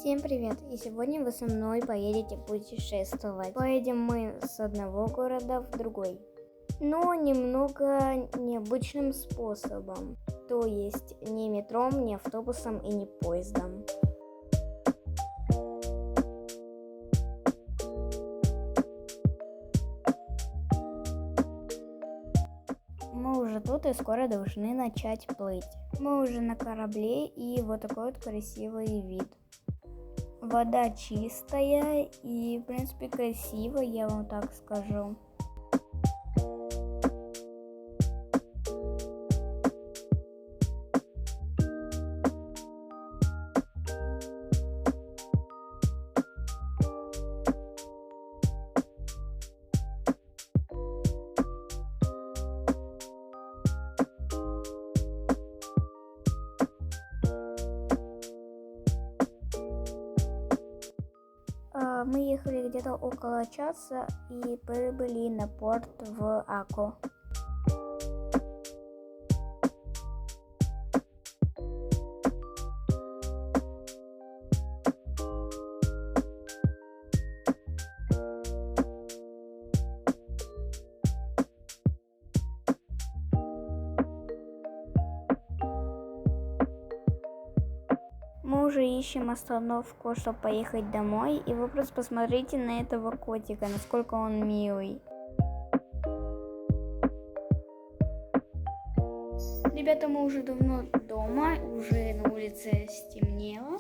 Всем привет! И сегодня вы со мной поедете путешествовать. Поедем мы с одного города в другой, но немного необычным способом. То есть не метром, не автобусом и не поездом. Мы уже тут и скоро должны начать плыть. Мы уже на корабле, и вот такой вот красивый вид. Вода чистая и, в принципе, красивая, я вам так скажу. Мы ехали где-то около часа и прибыли на порт в Ако. Мы уже ищем остановку, чтобы поехать домой, и вы просто посмотрите на этого котика, насколько он милый. Ребята, мы уже давно дома, уже на улице стемнело.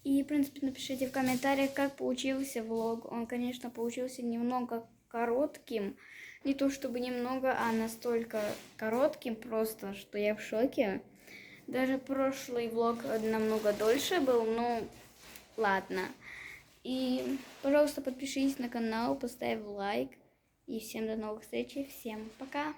И, в принципе, напишите в комментариях, как получился влог. Он, конечно, получился немного коротким. Не то чтобы немного, а настолько коротким просто, что я в шоке. Даже прошлый влог намного дольше был, но ладно. И, пожалуйста, подпишись на канал, поставь лайк. И всем до новых встреч, всем пока!